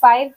5